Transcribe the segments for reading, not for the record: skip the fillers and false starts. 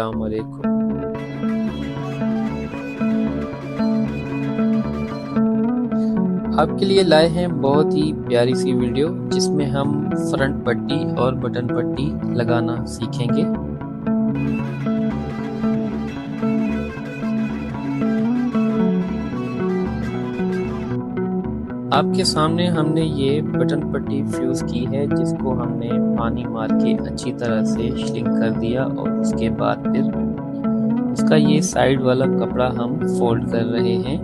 अस्सलाम वालेकुम। आपके लिए लाए हैं बहुत ही प्यारी सी वीडियो जिसमें हम फ्रंट पट्टी और बटन पट्टी लगाना सीखेंगे। आपके सामने हमने ये बटन पट्टी फ्यूज़ की है जिसको हमने पानी मार के अच्छी तरह से श्रिंक कर दिया और उसके बाद फिर उसका ये साइड वाला कपड़ा हम फोल्ड कर रहे हैं।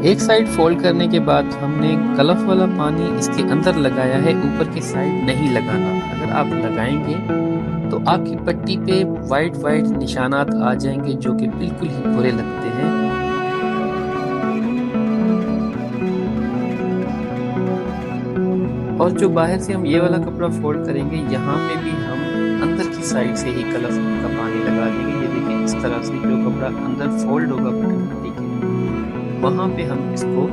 एक साइड फोल्ड करने के बाद हमने गलफ वाला पानी इसके अंदर लगाया है, ऊपर की साइड नहीं लगाना। अगर आप लगाएंगे तो आपकी पट्टी पे वाइट निशानात आ जाएंगे जो कि बिल्कुल ही बुरे लगते हैं। और जो बाहर से हम ये वाला कपड़ा फोल्ड करेंगे यहाँ पे भी हम अंदर की साइड से ही गलफ का पानी लगा देंगे। ये देखिए इस तरह से जो कपड़ा अंदर फोल्ड होगा बटन पट्टी के वहाँ पे हम इसको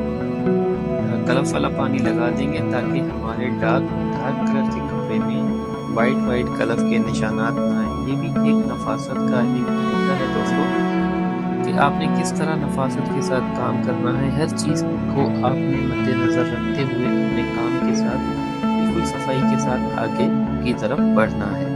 गलफ वाला पानी लगा देंगे ताकि हमारे डार्क कलर के कपड़े में वाइट गलफ के निशानात ना आए। ये भी एक नफासत का एक तरीका है दोस्तों कि आपने किस तरह नफासत के साथ काम करना है। हर चीज़ को आपने मद्देनज़र रखते हुए अपने काम के साथ बिल्कुल सफाई के साथ आगे की तरफ बढ़ना है।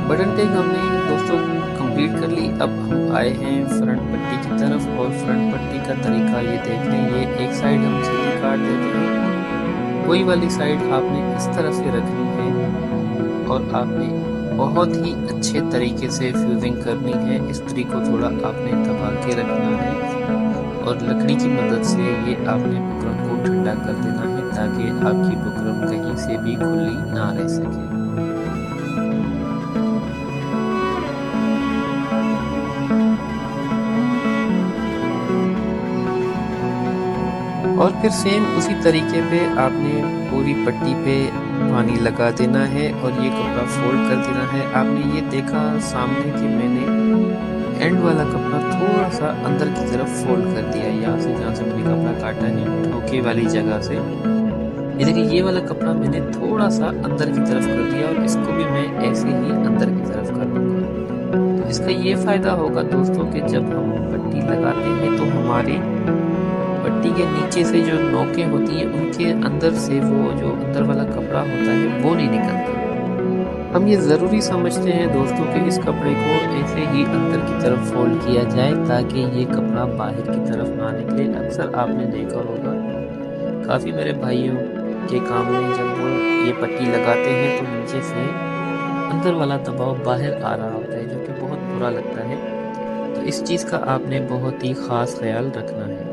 बटन टेक हमने दोस्तों कंप्लीट कर ली। अब हम आए हैं फ्रंट पट्टी की तरफ और फ्रंट पट्टी का तरीका ये देख लें। ये एक साइड हम सीधी काट देते हैं, कोई वाली साइड आपने इस तरह से रखनी है और आपने बहुत ही अच्छे तरीके से फ्यूजिंग करनी है। इस्त्री को थोड़ा आपने दबा के रखना है और लकड़ी की मदद से ये आपने बुकरम को ठंडा कर देना है ताकि आपकी बुकरम कहीं से भी खुली ना रह सके। और फिर सेम उसी तरीके पे आपने पूरी पट्टी पे पानी लगा देना है और ये कपड़ा फोल्ड कर देना है। आपने ये देखा सामने कि मैंने एंड वाला कपड़ा थोड़ा सा अंदर की तरफ फोल्ड कर दिया, यहाँ से जहाँ से मैंने कपड़ा काटा है ठोके वाली जगह से। ये देखिए ये वाला कपड़ा मैंने थोड़ा सा अंदर की तरफ कर दिया और इसको भी मैं ऐसे ही अंदर की तरफ कर दूँगा। तो इसका ये फ़ायदा होगा दोस्तों कि जब हम पट्टी लगाते हैं तो हमारी पट्टी के नीचे से जो नोकें होती हैं उनके अंदर से वो जो अंदर वाला कपड़ा होता है वो नहीं निकलता। हम ये ज़रूरी समझते हैं दोस्तों कि इस कपड़े को ऐसे ही अंदर की तरफ फोल्ड किया जाए ताकि ये कपड़ा बाहर की तरफ ना निकले। अक्सर आपने देखा होगा काफ़ी मेरे भाइयों के काम में जब वो ये पट्टी लगाते हैं तो नीचे से अंदर वाला दबाव बाहर आ रहा होता है जो कि बहुत बुरा लगता है। तो इस चीज़ का आपने बहुत ही ख़ास ख्याल रखना है।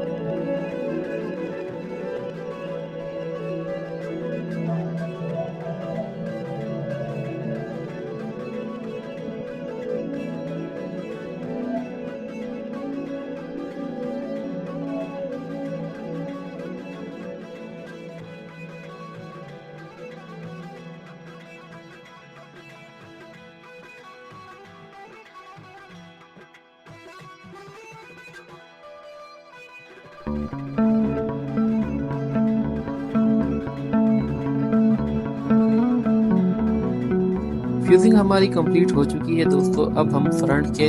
फ्यूजिंग हमारी कंप्लीट हो चुकी है दोस्तों। अब हम फ्रंट के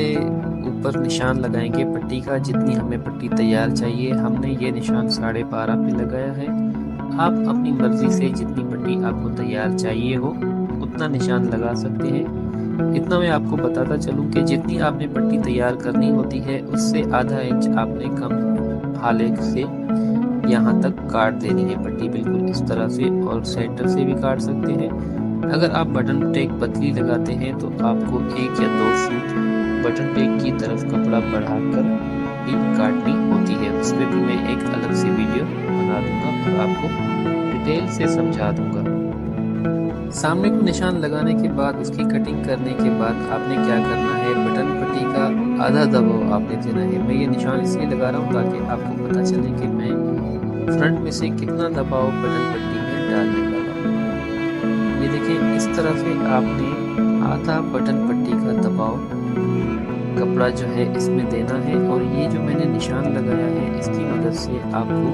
ऊपर निशान लगाएंगे पट्टी का। जितनी हमें पट्टी तैयार चाहिए हमने ये निशान 12.5 पे लगाया है। आप अपनी मर्जी से जितनी पट्टी आपको तैयार चाहिए हो उतना निशान लगा सकते हैं। इतना मैं आपको बताता चलूँ कि जितनी आपने पट्टी तैयार करनी होती है उससे आधा इंच आपने कम हाले से यहाँ तक काट देनी है पट्टी बिल्कुल इस तरह से, और सेंटर से भी काट सकते हैं। अगर आप बटन टेक पतली लगाते हैं तो आपको 1 या 2 फीट बटन टेक की तरफ कपड़ा बढ़ाकर भी काटनी होती है। उस पर भी मैं एक अलग से वीडियो बना दूंगा और आपको डिटेल से समझा दूंगा। सामने को निशान लगाने के बाद उसकी कटिंग करने के बाद आपने क्या करना है, बटन पट्टी का आधा दबाव आपने देना है। मैं ये निशान इसलिए लगा रहा हूँ ताकि आपको पता चले कि मैं फ्रंट में से कितना दबाव बटन पट्टी में डालने वाला हूँ। ये देखिए इस तरह से आपने आधा बटन पट्टी का दबाव कपड़ा कपड़ा जो है इसमें देना है और ये जो मैंने निशान लगाया है इसकी मदद से आपको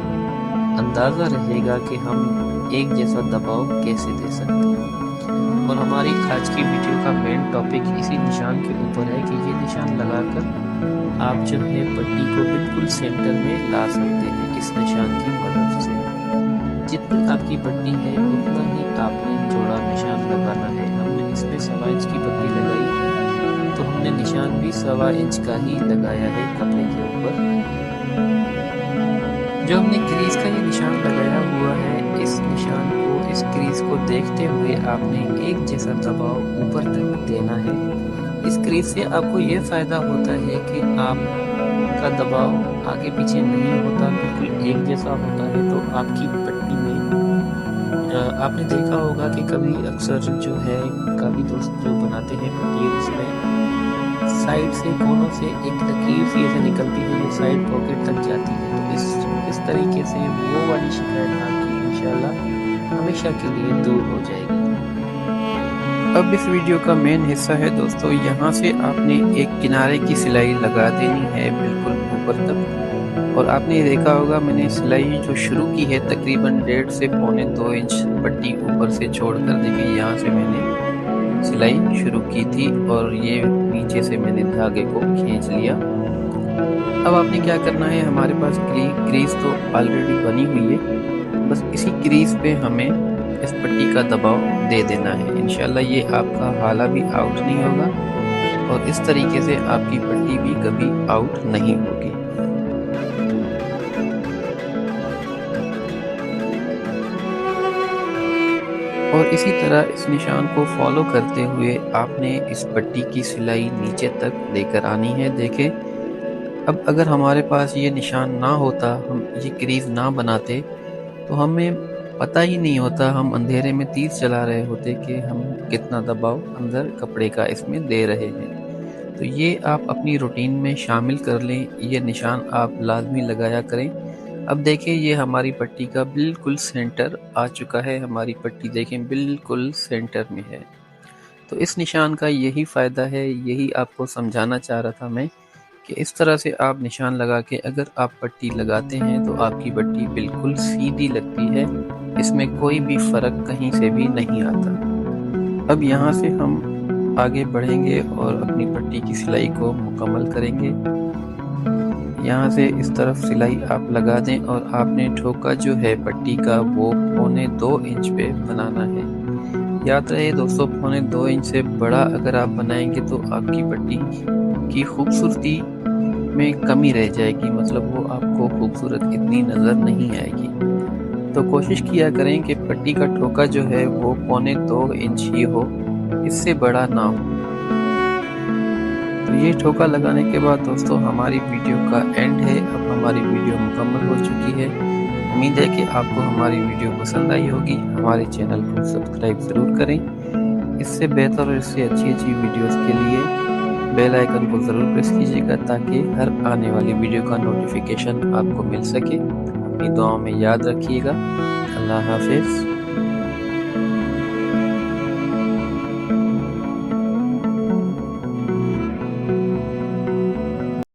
अंदाज़ा रहेगा कि हम एक जैसा दबाव कैसे दे सकते हैं। और हमारी आज की वीडियो का मेन टॉपिक इसी निशान के ऊपर है कि ये निशान लगाकर आप जो है पट्टी को बिल्कुल सेंटर में ला सकते हैं इस निशान की मदद से। जितनी आपकी पट्टी है उतना ही आपने चौड़ा निशान लगाना है। हमने इसमें 1.25 इंच की पट्टी लगाई तो हमने निशान भी 1.25 इंच का ही लगाया है कपड़े के ऊपर। जो हमने क्रीज का ये निशान लगाया हुआ है, इस निशान को, इस क्रीज को देखते हुए आपने एक जैसा दबाव ऊपर तक देना है। इस क्रीज से आपको ये फ़ायदा होता है कि आपका दबाव आगे पीछे नहीं होता, बिल्कुल एक जैसा होता है। तो आपकी पट्टी में आपने देखा होगा कि कभी अक्सर जो है काफ़ी दोस्त जो बनाते हैं पट्टी, उसमें साइड से कोनों से एक लकीर सी ऐसे निकलती है जो साइड पॉकेट तक जाती है। तो इस तरीके से वो वाली शिकायत आपकी इंशाल्लाह हमेशा के लिए दूर हो जाएगी। अब इस वीडियो का मेन हिस्सा है दोस्तों, यहाँ से आपने एक किनारे की सिलाई लगा देनी है बिल्कुल ऊपर तक। और आपने देखा होगा मैंने सिलाई जो शुरू की है तकरीबन 1.5 से 2.25 इंच पट्टी ऊपर से छोड़कर, देखिए यहाँ से मैंने सिलाई शुरू की थी और ये नीचे से मैंने धागे को खींच लिया। अब आपने क्या करना है, हमारे पास क्रीज तो ऑलरेडी बनी हुई है, बस इसी क्रीज पे हमें इस पट्टी का दबाव दे देना है। इंशाल्लाह ये आपका हाला भी आउट नहीं होगा और इस तरीके से आपकी पट्टी भी कभी आउट नहीं होगी। और इसी तरह इस निशान को फॉलो करते हुए आपने इस पट्टी की सिलाई नीचे तक लेकर आनी है। देखें, अब अगर हमारे पास ये निशान ना होता, हम ये क्रीज ना बनाते, तो हमें पता ही नहीं होता, हम अंधेरे में तीर चला रहे होते कि हम कितना दबाव अंदर कपड़े का इसमें दे रहे हैं। तो ये आप अपनी रूटीन में शामिल कर लें, ये निशान आप लाजमी लगाया करें। अब देखें, ये हमारी पट्टी का बिल्कुल सेंटर आ चुका है। हमारी पट्टी देखें बिल्कुल सेंटर में है। तो इस निशान का यही फ़ायदा है, यही आपको समझाना चाह रहा था मैं कि इस तरह से आप निशान लगा के अगर आप पट्टी लगाते हैं तो आपकी पट्टी बिल्कुल सीधी लगती है, इसमें कोई भी फ़र्क कहीं से भी नहीं आता। अब यहाँ से हम आगे बढ़ेंगे और अपनी पट्टी की सिलाई को मुकम्मल करेंगे। यहाँ से इस तरफ सिलाई आप लगा दें और आपने ठोका जो है पट्टी का वो 1.25 इंच पे बनाना है। याद रहे दोस्तों, 1.25 इंच से बड़ा अगर आप बनाएंगे तो आपकी पट्टी की खूबसूरती में कमी रह जाएगी, मतलब वो आपको खूबसूरत इतनी नज़र नहीं आएगी। तो कोशिश किया करें कि पट्टी का ठोका जो है वो 1.25 इंच ही हो, इससे बड़ा ना हो। तो ये ठोका लगाने के बाद दोस्तों हमारी वीडियो का एंड है। अब हमारी वीडियो मुकम्मल हो चुकी है। उम्मीद है कि आपको हमारी वीडियो पसंद आई होगी। हमारे चैनल को सब्सक्राइब ज़रूर करें। इससे बेहतर और इससे अच्छी वीडियोस के लिए बेल आइकन को ज़रूर प्रेस कीजिएगा ताकि हर आने वाली वीडियो का नोटिफिकेशन आपको मिल सके। अपनी दुआओं में याद रखिएगा। अल्लाह हाफिज़।